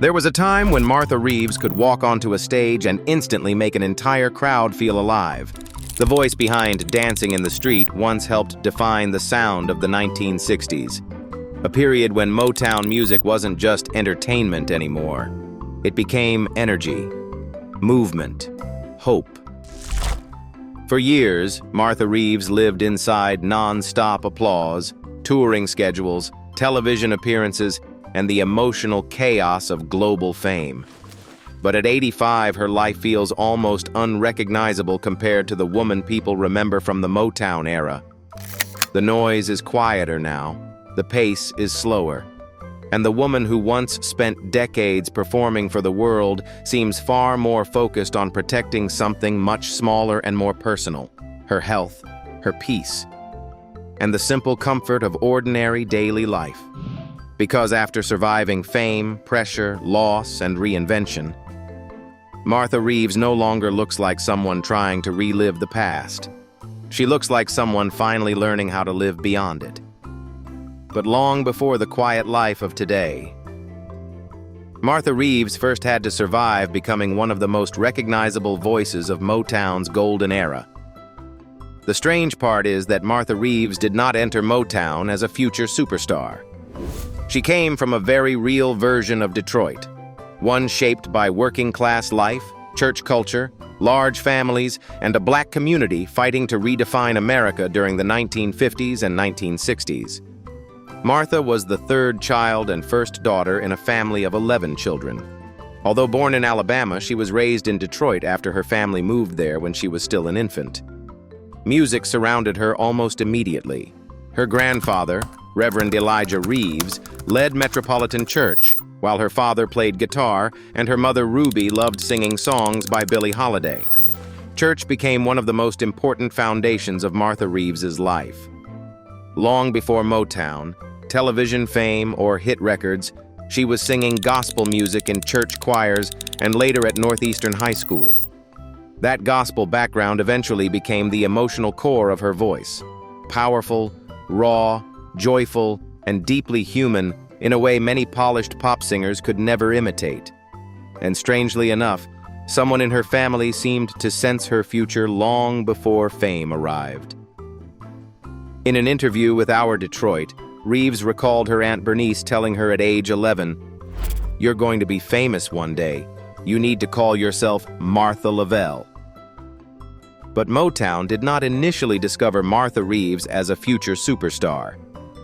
There was a time when Martha Reeves could walk onto a stage and instantly make an entire crowd feel alive. The voice behind Dancing in the Street once helped define the sound of the 1960s, a period when Motown music wasn't just entertainment anymore. It became energy, movement, hope. For years, Martha Reeves lived inside non-stop applause, touring schedules, television appearances, and the emotional chaos of global fame. But at 85, her life feels almost unrecognizable compared to the woman people remember from the Motown era. The noise is quieter now, the pace is slower, and the woman who once spent decades performing for the world seems far more focused on protecting something much smaller and more personal: her health, her peace, and the simple comfort of ordinary daily life. Because after surviving fame, pressure, loss, and reinvention, Martha Reeves no longer looks like someone trying to relive the past. She looks like someone finally learning how to live beyond it. But long before the quiet life of today, Martha Reeves first had to survive becoming one of the most recognizable voices of Motown's golden era. The strange part is that Martha Reeves did not enter Motown as a future superstar. She came from a very real version of Detroit, one shaped by working-class life, church culture, large families, and a black community fighting to redefine America during the 1950s and 1960s. Martha was the third child and first daughter in a family of 11 children. Although born in Alabama, she was raised in Detroit after her family moved there when she was still an infant. Music surrounded her almost immediately. Her grandfather, Reverend Elijah Reeves, led Metropolitan Church, while her father played guitar and her mother Ruby loved singing songs by Billie Holiday. Church became one of the most important foundations of Martha Reeves's life. Long before Motown, television fame, or hit records, she was singing gospel music in church choirs and later at Northeastern High School. That gospel background eventually became the emotional core of her voice: powerful, raw, joyful, and deeply human in a way many polished pop singers could never imitate. And strangely enough, someone in her family seemed to sense her future long before fame arrived. In an interview with Our Detroit, Reeves recalled her Aunt Bernice telling her at age 11, "You're going to be famous one day. You need to call yourself Martha Lavelle." But Motown did not initially discover Martha Reeves as a future superstar.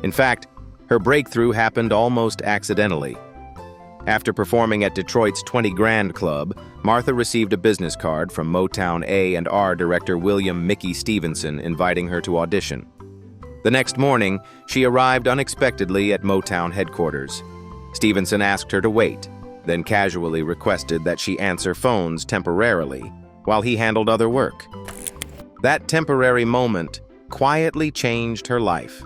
In fact, her breakthrough happened almost accidentally. After performing at Detroit's 20 Grand Club, Martha received a business card from Motown A&R director William "Mickey" Stevenson inviting her to audition. The next morning, she arrived unexpectedly at Motown headquarters. Stevenson asked her to wait, then casually requested that she answer phones temporarily while he handled other work. That temporary moment quietly changed her life.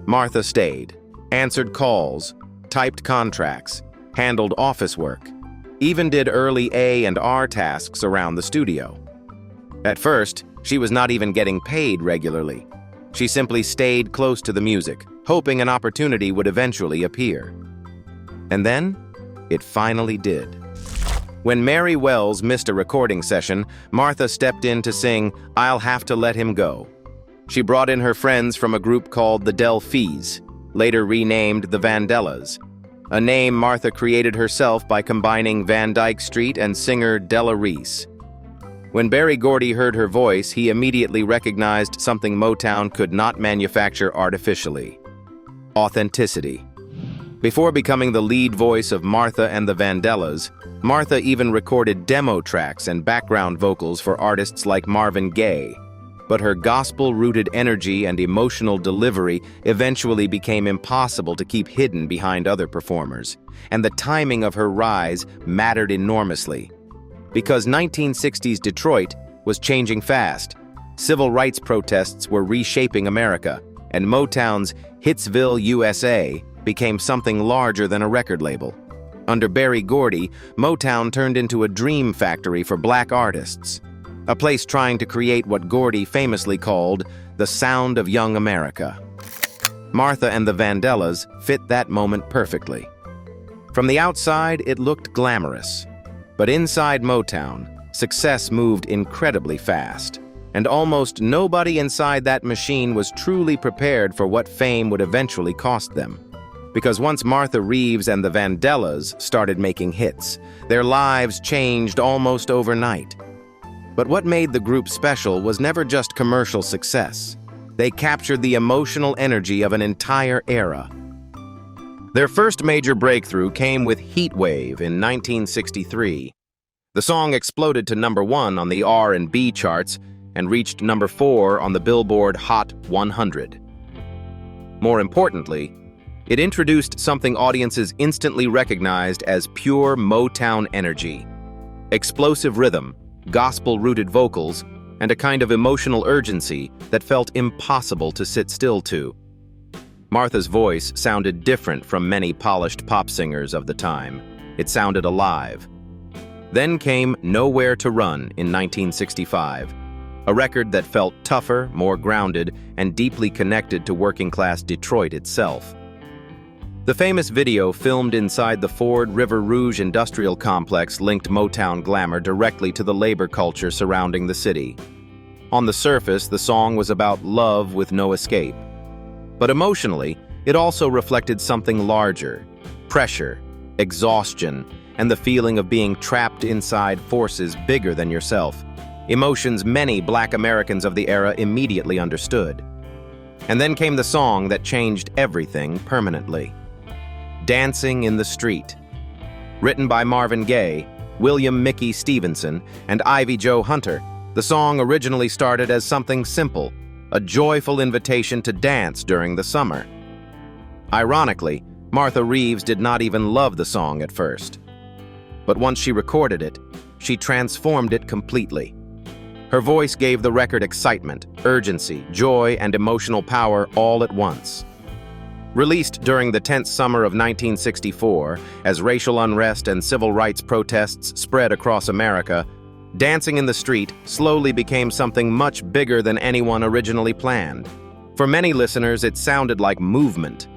Martha stayed, answered calls, typed contracts, handled office work, even did early A&R tasks around the studio. At first, she was not even getting paid regularly. She simply stayed close to the music, hoping an opportunity would eventually appear. And then, it finally did. When Mary Wells missed a recording session, Martha stepped in to sing "I'll Have to Let Him Go." She brought in her friends from a group called the Delphis, later renamed the Vandellas, a name Martha created herself by combining Van Dyke Street and singer Della Reese. When Berry Gordy heard her voice, he immediately recognized something Motown could not manufacture artificially: authenticity. Before becoming the lead voice of Martha and the Vandellas, Martha even recorded demo tracks and background vocals for artists like Marvin Gaye. But her gospel-rooted energy and emotional delivery eventually became impossible to keep hidden behind other performers, and the timing of her rise mattered enormously. Because 1960s Detroit was changing fast, civil rights protests were reshaping America, and Motown's Hitsville, USA became something larger than a record label. Under Berry Gordy, Motown turned into a dream factory for black artists, a place trying to create what Gordy famously called the sound of young America. Martha and the Vandellas fit that moment perfectly. From the outside, it looked glamorous. But inside Motown, success moved incredibly fast, and almost nobody inside that machine was truly prepared for what fame would eventually cost them. Because once Martha Reeves and the Vandellas started making hits, their lives changed almost overnight. But what made the group special was never just commercial success. They captured the emotional energy of an entire era. Their first major breakthrough came with Heat Wave in 1963. The song exploded to #1 on the R&B charts and reached #4 on the Billboard Hot 100. More importantly, it introduced something audiences instantly recognized as pure Motown energy. Explosive rhythm, gospel-rooted vocals, and a kind of emotional urgency that felt impossible to sit still to. Martha's voice sounded different from many polished pop singers of the time. It sounded alive. Then came Nowhere to Run in 1965, a record that felt tougher, more grounded, and deeply connected to working-class Detroit itself. The famous video filmed inside the Ford River Rouge industrial complex linked Motown glamour directly to the labor culture surrounding the city. On the surface, the song was about love with no escape. But emotionally, it also reflected something larger: pressure, exhaustion, and the feeling of being trapped inside forces bigger than yourself. Emotions many Black Americans of the era immediately understood. And then came the song that changed everything permanently: Dancing in the Street. Written by Marvin Gaye, William Mickey Stevenson, and Ivy Jo Hunter, the song originally started as something simple, a joyful invitation to dance during the summer. Ironically, Martha Reeves did not even love the song at first. But once she recorded it, she transformed it completely. Her voice gave the record excitement, urgency, joy, and emotional power all at once. Released during the tense summer of 1964, as racial unrest and civil rights protests spread across America, Dancing in the Street slowly became something much bigger than anyone originally planned. For many listeners, it sounded like movement.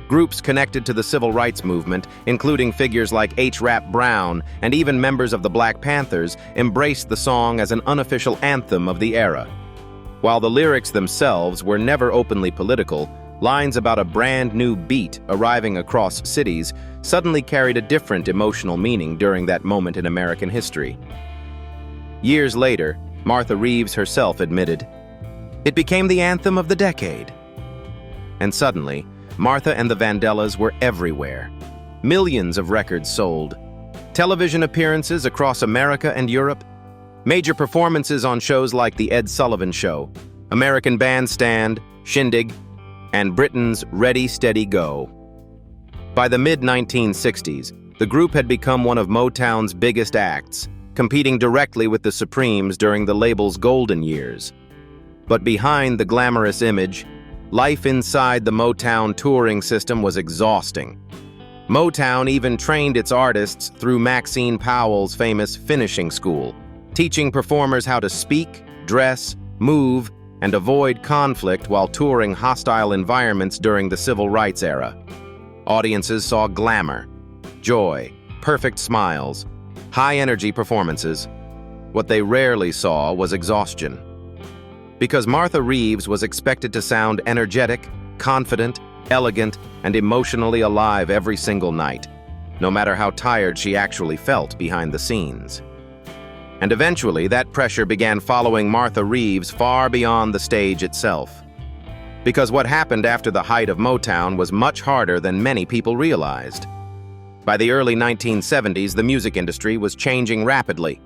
Groups connected to the civil rights movement, including figures like H. Rap Brown and even members of the Black Panthers, embraced the song as an unofficial anthem of the era. While the lyrics themselves were never openly political, lines about a brand new beat arriving across cities suddenly carried a different emotional meaning during that moment in American history. Years later, Martha Reeves herself admitted, "It became the anthem of the decade." And suddenly, Martha and the Vandellas were everywhere. Millions of records sold, television appearances across America and Europe, major performances on shows like The Ed Sullivan Show, American Bandstand, Shindig, and Britain's Ready, Steady, Go. By the mid-1960s, the group had become one of Motown's biggest acts, competing directly with the Supremes during the label's golden years. But behind the glamorous image, life inside the Motown touring system was exhausting. Motown even trained its artists through Maxine Powell's famous finishing school, teaching performers how to speak, dress, move, and avoid conflict while touring hostile environments during the civil rights era. Audiences saw glamour, joy, perfect smiles, high-energy performances. What they rarely saw was exhaustion. Because Martha Reeves was expected to sound energetic, confident, elegant, and emotionally alive every single night, no matter how tired she actually felt behind the scenes. And eventually, that pressure began following Martha Reeves far beyond the stage itself. Because what happened after the height of Motown was much harder than many people realized. By the early 1970s, the music industry was changing rapidly.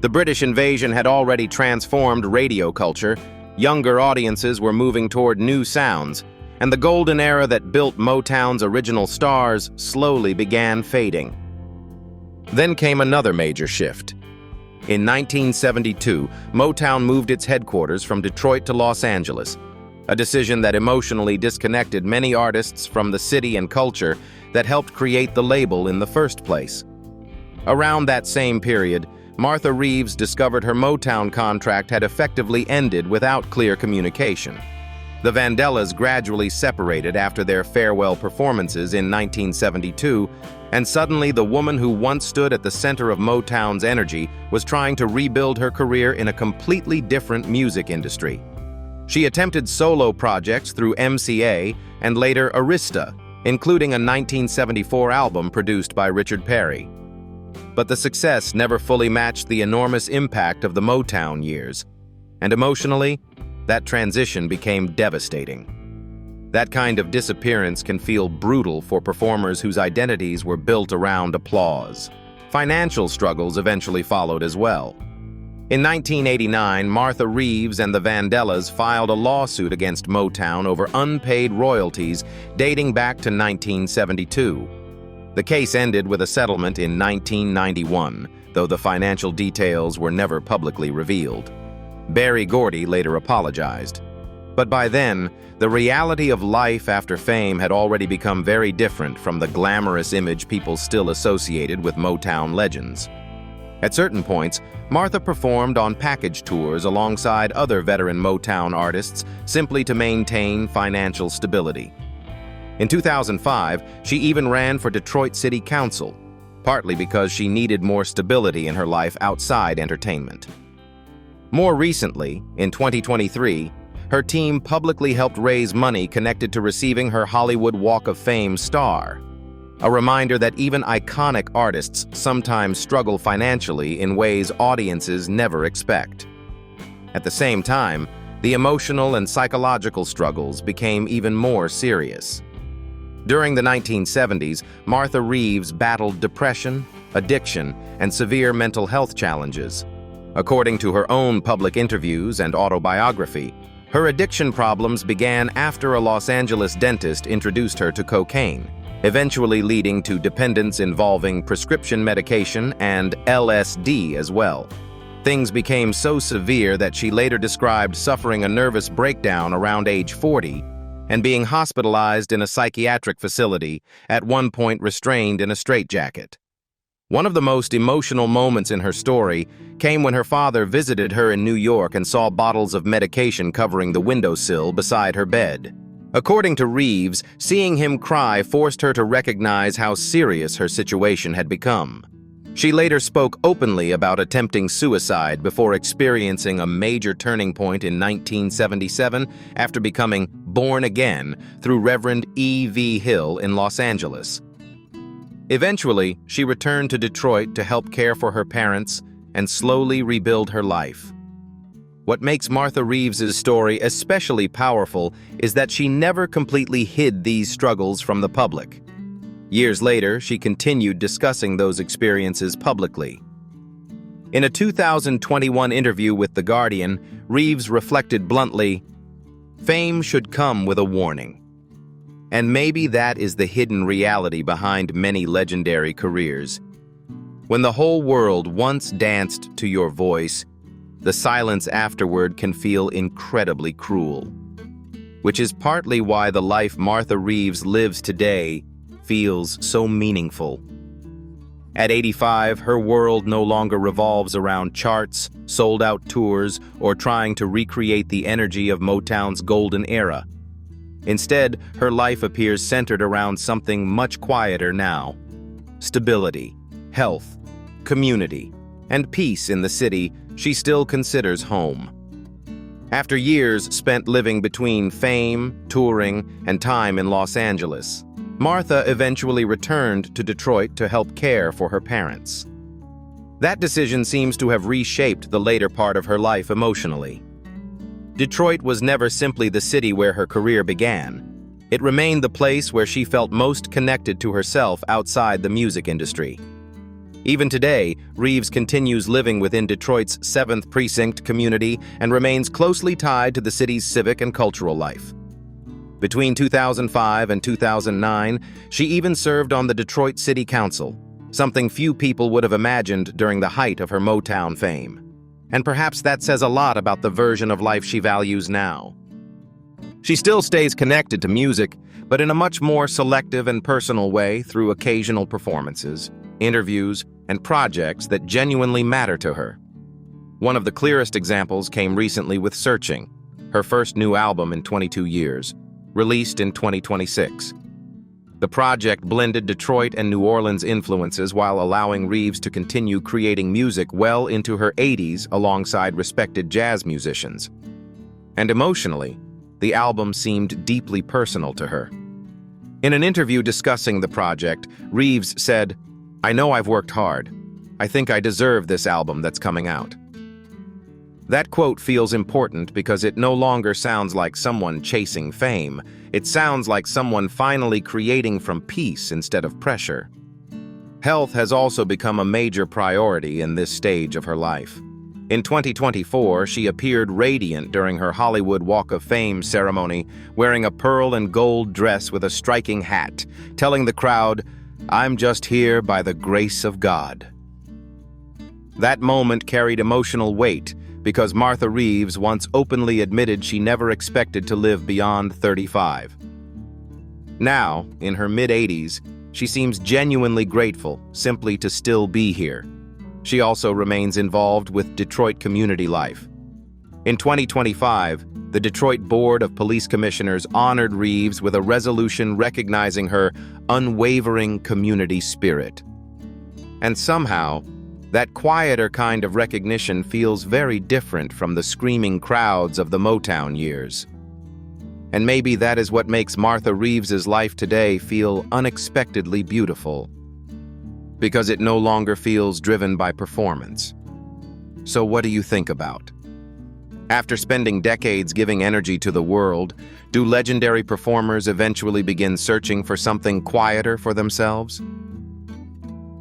The British invasion had already transformed radio culture, younger audiences were moving toward new sounds, and the golden era that built Motown's original stars slowly began fading. Then came another major shift. In 1972, Motown moved its headquarters from Detroit to Los Angeles, a decision that emotionally disconnected many artists from the city and culture that helped create the label in the first place. Around that same period, Martha Reeves discovered her Motown contract had effectively ended without clear communication. The Vandellas gradually separated after their farewell performances in 1972, and suddenly the woman who once stood at the center of Motown's energy was trying to rebuild her career in a completely different music industry. She attempted solo projects through MCA and later Arista, including a 1974 album produced by Richard Perry. But the success never fully matched the enormous impact of the Motown years, and emotionally, that transition became devastating. That kind of disappearance can feel brutal for performers whose identities were built around applause. Financial struggles eventually followed as well. In 1989, Martha Reeves and the Vandellas filed a lawsuit against Motown over unpaid royalties dating back to 1972. The case ended with a settlement in 1991, though the financial details were never publicly revealed. Berry Gordy later apologized. But by then, the reality of life after fame had already become very different from the glamorous image people still associated with Motown legends. At certain points, Martha performed on package tours alongside other veteran Motown artists simply to maintain financial stability. In 2005, she even ran for Detroit City Council, partly because she needed more stability in her life outside entertainment. More recently, in 2023, her team publicly helped raise money connected to receiving her Hollywood Walk of Fame star, a reminder that even iconic artists sometimes struggle financially in ways audiences never expect. At the same time, the emotional and psychological struggles became even more serious. During the 1970s, Martha Reeves battled depression, addiction, and severe mental health challenges. According to her own public interviews and autobiography, her addiction problems began after a Los Angeles dentist introduced her to cocaine, eventually leading to dependence involving prescription medication and LSD as well. Things became so severe that she later described suffering a nervous breakdown around age 40 and being hospitalized in a psychiatric facility, at one point restrained in a straitjacket. One of the most emotional moments in her story came when her father visited her in New York and saw bottles of medication covering the windowsill beside her bed. According to Reeves, seeing him cry forced her to recognize how serious her situation had become. She later spoke openly about attempting suicide before experiencing a major turning point in 1977 after becoming born again through Reverend E.V. Hill in Los Angeles. Eventually, she returned to Detroit to help care for her parents and slowly rebuild her life. What makes Martha Reeves's story especially powerful is that she never completely hid these struggles from the public. Years later, she continued discussing those experiences publicly. In a 2021 interview with The Guardian, Reeves reflected bluntly, "Fame should come with a warning." And maybe that is the hidden reality behind many legendary careers. When the whole world once danced to your voice, the silence afterward can feel incredibly cruel. Which is partly why the life Martha Reeves lives today feels so meaningful. At 85, her world no longer revolves around charts, sold-out tours, or trying to recreate the energy of Motown's golden era. Instead, her life appears centered around something much quieter now: stability, health, community, and peace in the city she still considers home. After years spent living between fame, touring, and time in Los Angeles, Martha eventually returned to Detroit to help care for her parents. That decision seems to have reshaped the later part of her life emotionally. Detroit was never simply the city where her career began. It remained the place where she felt most connected to herself outside the music industry. Even today, Reeves continues living within Detroit's 7th Precinct community and remains closely tied to the city's civic and cultural life. Between 2005 and 2009, she even served on the Detroit City Council, something few people would have imagined during the height of her Motown fame. And perhaps that says a lot about the version of life she values now. She still stays connected to music, but in a much more selective and personal way through occasional performances, interviews, and projects that genuinely matter to her. One of the clearest examples came recently with Searching, her first new album in 22 years, released in 2026. The project blended Detroit and New Orleans influences while allowing Reeves to continue creating music well into her 80s alongside respected jazz musicians. And emotionally, the album seemed deeply personal to her. In an interview discussing the project, Reeves said, "I know I've worked hard. I think I deserve this album that's coming out." That quote feels important because it no longer sounds like someone chasing fame. It sounds like someone finally creating from peace instead of pressure. Health has also become a major priority in this stage of her life. In 2024, she appeared radiant during her Hollywood Walk of Fame ceremony, wearing a pearl and gold dress with a striking hat, telling the crowd, "I'm just here by the grace of God." That moment carried emotional weight because Martha Reeves once openly admitted she never expected to live beyond 35. Now, in her mid-80s, she seems genuinely grateful simply to still be here. She also remains involved with Detroit community life. In 2025, the Detroit Board of Police Commissioners honored Reeves with a resolution recognizing her unwavering community spirit. And somehow, that quieter kind of recognition feels very different from the screaming crowds of the Motown years. And maybe that is what makes Martha Reeves's life today feel unexpectedly beautiful, because it no longer feels driven by performance. So what do you think about? After spending decades giving energy to the world, do legendary performers eventually begin searching for something quieter for themselves?